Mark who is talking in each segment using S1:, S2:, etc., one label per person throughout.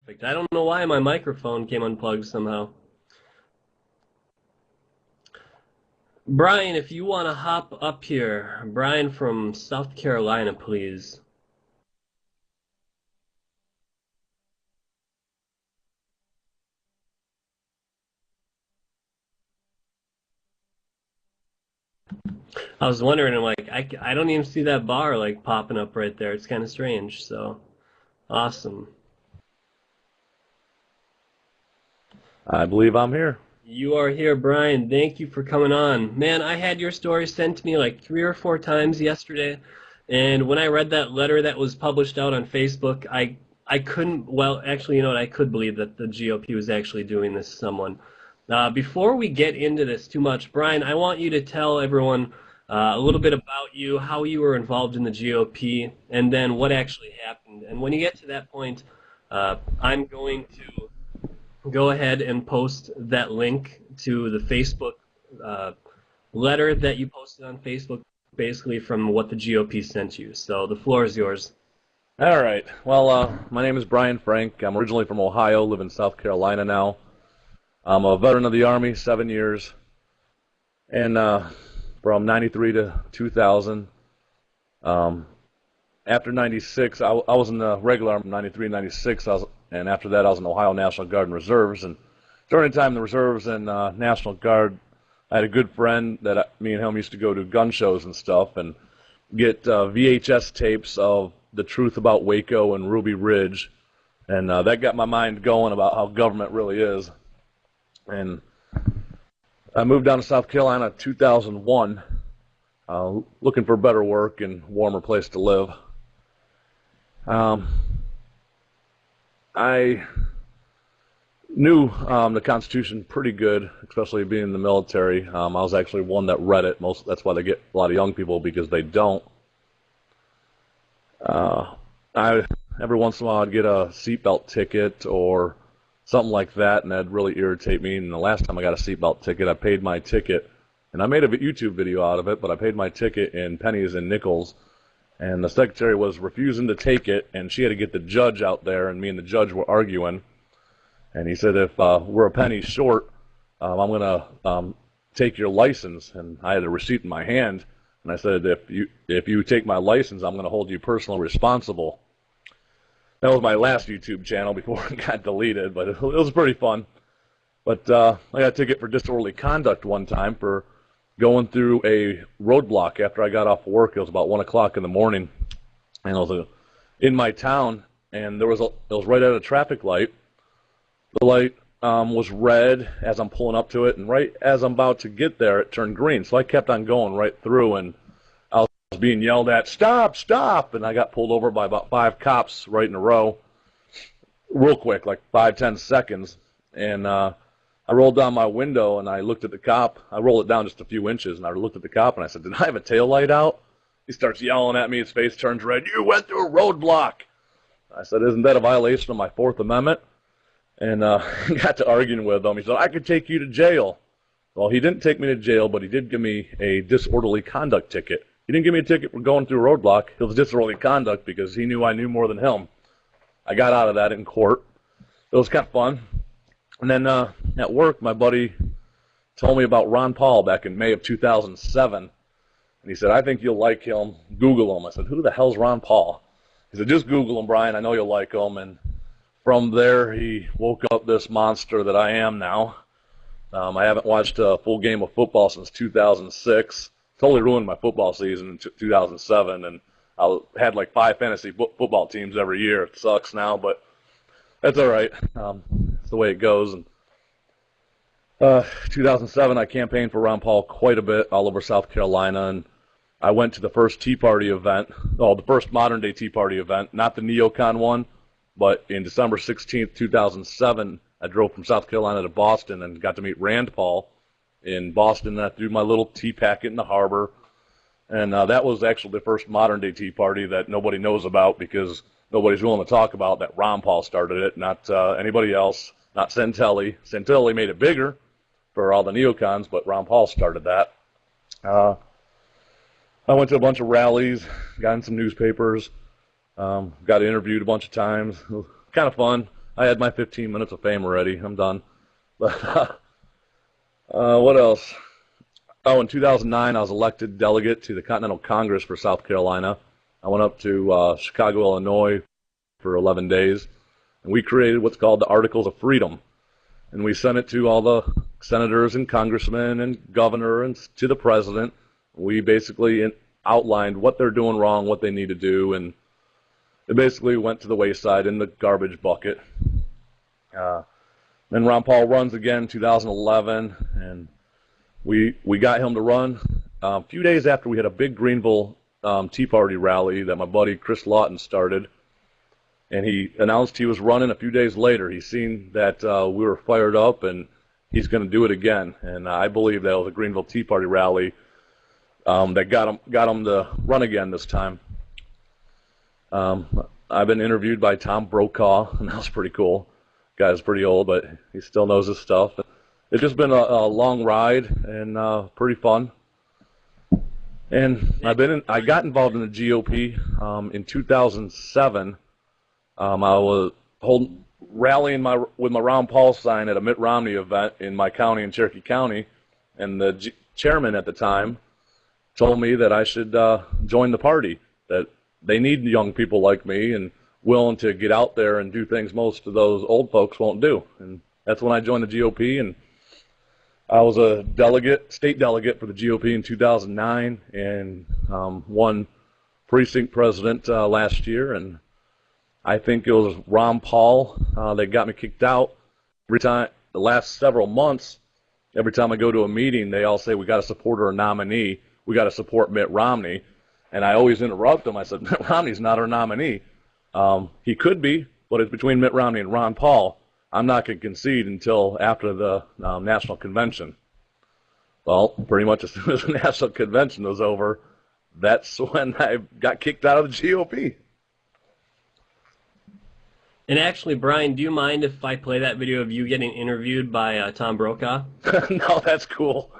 S1: I don't know why my microphone came unplugged somehow. Brian, if you want to hop up here, Brian from South Carolina, please. I was wondering, I don't even see that bar like popping up right there. It's kind of strange. So awesome.
S2: I believe I'm here.
S1: You are here, Brian. Thank you for coming on. Man, I had your story sent to me like 3 or 4 times yesterday, and when I read that letter that was published out on Facebook, I couldn't. Well, actually, you know what? I could believe that the GOP was actually doing this to someone. Before we get into this too much, Brian, I want you to tell everyone a little bit about you, how you were involved in the GOP, and then what actually happened. And when you get to that point, I'm going to go ahead and post that link to the Facebook uh, letter that you posted on Facebook, basically from what the GOP sent you. So the floor is yours.
S2: All right. Well, my name is Brian Frank. I'm originally from Ohio, live in South Carolina now. I'm a veteran of the Army, 7 years, and from 93 to 2000. Um, After 96, I was in the regular Army, 93 and 96, and after that I was in Ohio National Guard and Reserves. And during the time in the Reserves and National Guard, I had a good friend that me and him used to go to gun shows and stuff and get VHS tapes of the truth about Waco and Ruby Ridge, and that got my mind going about how government really is. And I moved down to South Carolina in 2001, looking for better work and warmer place to live. Um, I knew the Constitution pretty good, especially being in the military. I was actually one that read it. That's why they get a lot of young people, because they don't. I Every once in a while I'd get a seatbelt ticket or something like that, and that'd really irritate me. And the last time I got a seatbelt ticket, I paid my ticket, and I made a YouTube video out of it, but I paid my ticket in pennies and nickels. And the secretary was refusing to take it, and she had to get the judge out there, and me and the judge were arguing. And he said, if we're a penny short, I'm going to take your license. And I had a receipt in my hand, and I said, if you take my license, I'm going to hold you personally responsible. That was my last YouTube channel before it got deleted, but it was pretty fun. But I got a ticket for disorderly conduct one time for going through a roadblock after I got off work. It was about 1 o'clock in the morning, and I was in my town, and it was right at a traffic light. The light was red as I'm pulling up to it, and right as I'm about to get there, it turned green. So I kept on going right through, and I was being yelled at, "Stop, stop!" And I got pulled over by about 5 cops right in a row, real quick, like 5, 10 seconds. And I rolled down my window, and I looked at the cop. I rolled it down just a few inches, and I looked at the cop, and I said, "Did I have a tail light out?" He starts yelling at me. His face turns red. "You went through a roadblock." I said, "Isn't that a violation of my Fourth Amendment?" And got to arguing with him. He said, "I could take you to jail." Well, he didn't take me to jail, but he did give me a disorderly conduct ticket. He didn't give me a ticket for going through a roadblock. It was disorderly conduct because he knew I knew more than him. I got out of that in court. It was kind of fun. And then at work, my buddy told me about Ron Paul back in May of 2007. And he said, "I think you'll like him. Google him." I said, "Who the hell's Ron Paul?" He said, "Just Google him, Brian. I know you'll like him." And from there, he woke up this monster that I am now. I haven't watched a full game of football since 2006. Totally ruined my football season in 2007, and I had like 5 fantasy football teams every year. It sucks now, but that's all right. It's the way it goes. And 2007, I campaigned for Ron Paul quite a bit all over South Carolina, and I went to the first Tea Party event, the first modern-day Tea Party event, not the neocon one, but in December 16th, 2007, I drove from South Carolina to Boston and got to meet Rand Paul in Boston. And I threw my little tea packet in the harbor, and that was actually the first modern-day Tea Party that nobody knows about because nobody's willing to talk about that Ron Paul started it, not anybody else, not Santelli. Santelli made it bigger for all the neocons, but Ron Paul started that. I went to a bunch of rallies, got in some newspapers, got interviewed a bunch of times. It was kind of fun. I had my 15 minutes of fame already. I'm done. But what else? Oh, in 2009, I was elected delegate to the Continental Congress for South Carolina. I went up to Chicago, Illinois for 11 days, and we created what's called the Articles of Freedom. And we sent it to all the senators and congressmen and governor and to the president. We basically outlined what they're doing wrong, what they need to do, and it basically went to the wayside in the garbage bucket. Then Ron Paul runs again in 2011, and we got him to run. A few days after we had a big Greenville Tea Party rally that my buddy Chris Lawton started, and he announced he was running. A few days later, he seen that we were fired up, and he's going to do it again. And I believe that was a Greenville Tea Party rally that got him to run again this time. I've been interviewed by Tom Brokaw, and that was pretty cool. Guy's pretty old, but he still knows his stuff. It's just been a long ride and pretty fun. And I got involved in the GOP in 2007. I was rallying with my Ron Paul sign at a Mitt Romney event in my county in Cherokee County, and the chairman at the time told me that I should join the party, that they need young people like me and willing to get out there and do things most of those old folks won't do. And that's when I joined the GOP, and I was a state delegate for the GOP in 2009 and won precinct president last year. And I think it was Ron Paul that got me kicked out. Every time, the last several months, every time I go to a meeting, they all say, we got to support our nominee. We got to support Mitt Romney. And I always interrupt them. I said, Mitt Romney's not our nominee. He could be, but it's between Mitt Romney and Ron Paul. I'm not going to concede until after the national convention. Well, pretty much as soon as the national convention was over, that's when I got kicked out of the GOP.
S1: And actually, Brian, do you mind if I play that video of you getting interviewed by Tom Brokaw?
S2: No, that's cool.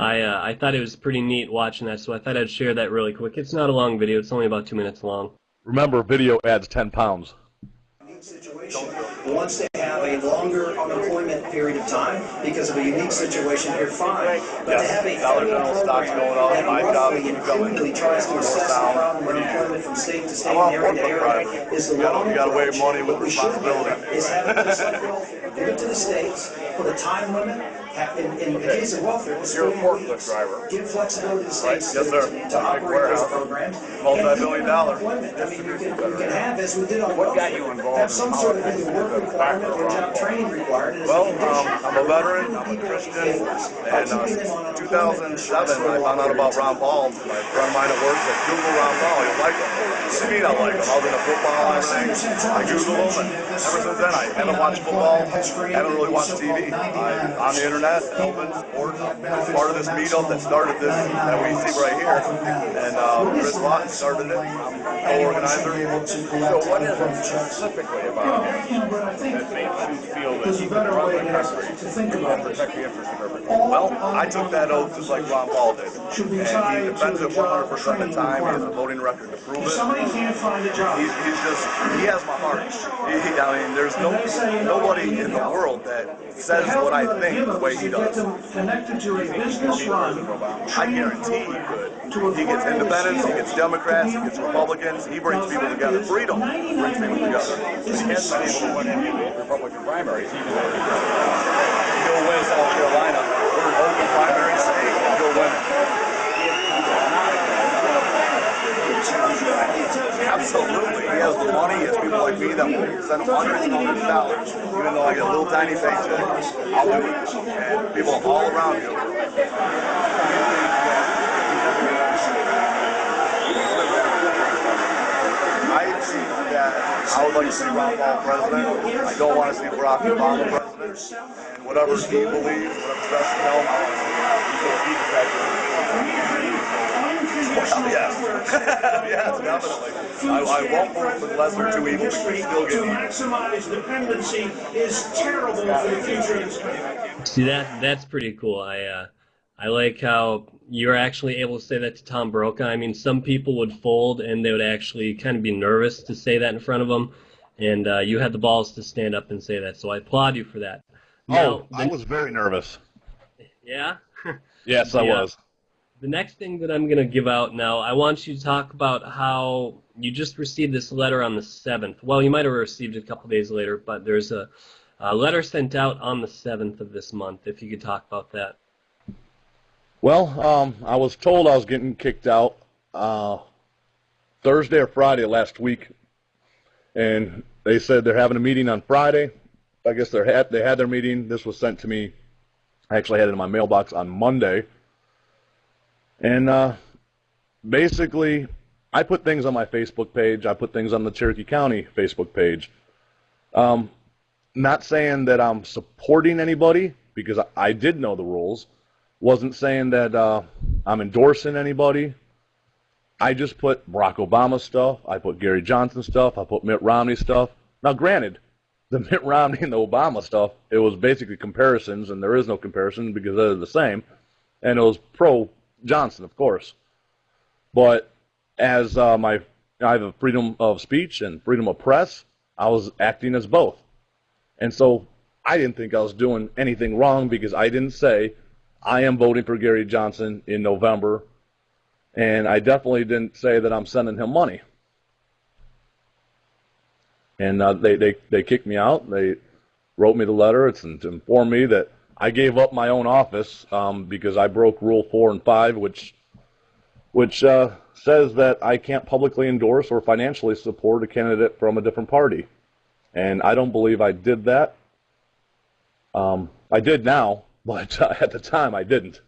S1: I thought it was pretty neat watching that, so I thought I'd share that really quick. It's not a long video. It's only about 2 minutes long.
S2: Remember, video adds 10 pounds.
S3: Situation wants to have a longer unemployment period of time because of a unique situation, you're fine. But to have a federal program that roughly and crudely tries to assess the problem of unemployment from state to state and area to area is the wrong approach. What we should do is have it just like welfare. Give it to the states, put a time limit. In the case of welfare,
S4: you're a forklift driver.
S3: Give flexibility to the states
S4: Yes,
S3: to operate those programs.
S4: Multi-billion-dollar.
S3: I mean, you can have, as we did on
S4: What got
S3: welfare,
S4: you involved
S3: have some
S4: in
S3: sort of
S4: politics?
S3: either work requirement or job training required. And
S4: Well, I'm a veteran, I'm a Christian, and in 2007 I found out about Ron Paul. My friend of mine at work said, Google Ron Paul, you'll like him. What do you mean I like him? I was into football and everything. I Googled him, and ever since then I haven't watched football, haven't really watched TV. I'm on the internet, helping support. As part of this meetup that started this, that we see right here, and Chris Lawton started it. I'm co-organizer.
S5: So what is it specifically about him that makes you feel that he can run the country and protect the interests of everybody?
S4: Well, I took that oath just like Ron Paul did. And he defends it 100% of the time. He has a voting record to prove it. He has my heart. I mean, there's nobody in the world that says what I think the way he does. I guarantee he could. He gets independents, he gets Democrats, he gets Republicans. He brings people together. Freedom brings people together.
S5: He hasn't been able to win any of the Republican primaries either. He'll win South Carolina.
S4: We're an open primary state, and he'll win it. Absolutely. He has the money. He has people like me that will send him hundreds and hundreds of dollars. Even though I get a little tiny paycheck, I'll do it. And people all around you. I think that I would like to see Ron Paul president. I don't want to see Barack Obama president. And whatever he believes, whatever's best for him, I want to see him president. Well, yes. Yes, definitely. I won't vote unless they're too evil because they still get evil.
S3: Maximize dependency is terrible for the future of this country.
S1: See, that's pretty cool. I like how you're actually able to say that to Tom Brokaw. I mean, some people would fold and they would actually kind of be nervous to say that in front of him, and you had the balls to stand up and say that. So I applaud you for that.
S2: Oh,
S1: Now,
S2: I was very nervous.
S1: yeah,
S2: Yes, I
S1: the
S2: was.
S1: the next thing that I'm going to give out now, I want you to talk about how you just received this letter on the 7th. Well, you might have received it a couple days later, but there's a letter sent out on the 7th of this month, if you could talk about that.
S2: Well, I was told I was getting kicked out Thursday or Friday last week, and they said they're having a meeting on Friday. I guess they had their meeting. This was sent to me. I actually had it in my mailbox on Monday. And basically, I put things on my Facebook page. I put things on the Cherokee County Facebook page. Not saying that I'm supporting anybody, because I did know the rules. Wasn't saying that I'm endorsing anybody. I just put Barack Obama stuff. I put Gary Johnson stuff. I put Mitt Romney stuff. Now, granted, the Mitt Romney and the Obama stuff, it was basically comparisons, and there is no comparison because they're the same. And it was pro-Johnson, of course. But as I have a freedom of speech and freedom of press, I was acting as both. And so I didn't think I was doing anything wrong, because I didn't say I am voting for Gary Johnson in November, and I definitely didn't say that I'm sending him money. And they kicked me out. They wrote me the letter. It's to inform me that I gave up my own office because I broke Rule 4 and 5, which says that I can't publicly endorse or financially support a candidate from a different party. And I don't believe I did that. I did now, but at the time I didn't.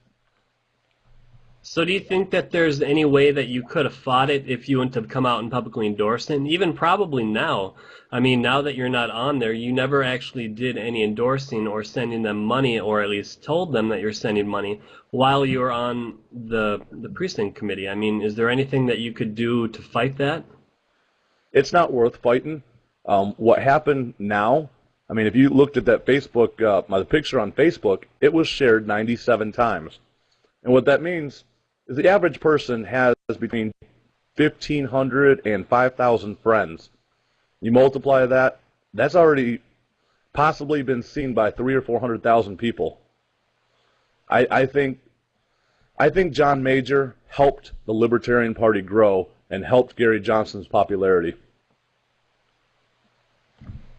S1: So do you think that there's any way that you could have fought it if you wouldn't have come out and publicly endorsed it? And even probably now. I mean, now that you're not on there, you never actually did any endorsing or sending them money, or at least told them that you're sending money while you were on the precinct committee. I mean, is there anything that you could do to fight that?
S2: It's not worth fighting. What happened now, I mean, if you looked at that Facebook, my picture on Facebook, it was shared 97 times. And what that means is the average person has between 1,500 and 5,000 friends. You multiply that, that's already possibly been seen by 300,000 or 400,000 people. I think John Major helped the Libertarian Party grow and helped Gary Johnson's popularity.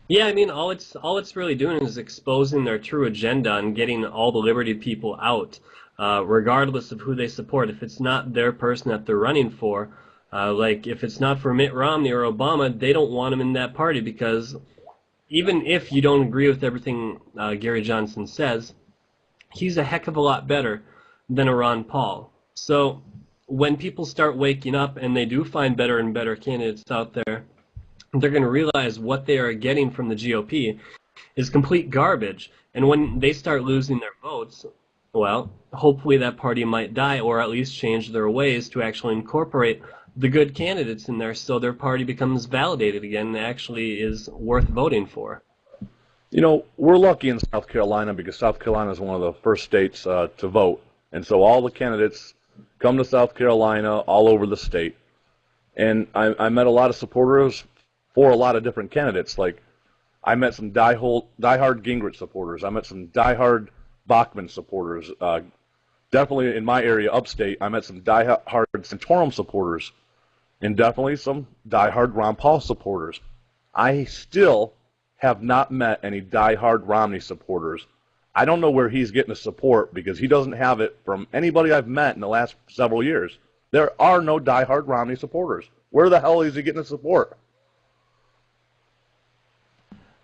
S1: Yeah, I mean, all it's really doing is exposing their true agenda and getting all the Liberty people out, regardless of who they support. If it's not their person that they're running for, like if it's not for Mitt Romney or Obama, they don't want him in that party, because even if you don't agree with everything Gary Johnson says, he's a heck of a lot better than a Ron Paul. So when people start waking up and they do find better and better candidates out there, they're going to realize what they are getting from the GOP is complete garbage. And when they start losing their votes, well, hopefully that party might die, or at least change their ways to actually incorporate the good candidates in there, so their party becomes validated again and actually is worth voting for.
S2: You know, we're lucky in South Carolina because South Carolina is one of the first states to vote. And so all the candidates come to South Carolina all over the state. And I met a lot of supporters for a lot of different candidates. Like, I met some diehard Gingrich supporters. I met some diehard Bachmann supporters. Definitely in my area, upstate, I met some diehard Santorum supporters, and definitely some diehard Ron Paul supporters. I still have not met any diehard Romney supporters. I don't know where he's getting the support, because he doesn't have it from anybody I've met in the last several years. There are no diehard Romney supporters. Where the hell is he getting the support?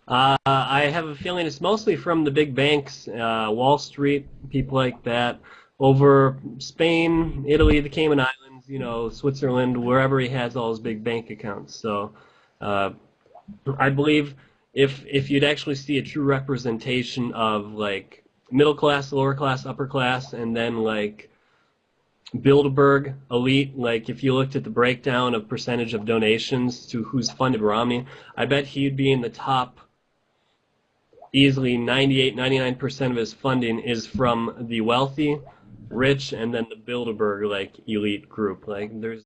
S1: I have a feeling it's mostly from the big banks, Wall Street, people like that, over Spain, Italy, the Cayman Islands, you know, Switzerland, wherever he has all his big bank accounts. So I believe if you'd actually see a true representation of, like, middle class, lower class, upper class, and then, like, Bilderberg, elite, like if you looked at the breakdown of percentage of donations to who's funded Romney, I bet he'd be in the top. Easily 98, 99% of his funding is from the wealthy, rich and then the Bilderberg like elite group. Like there's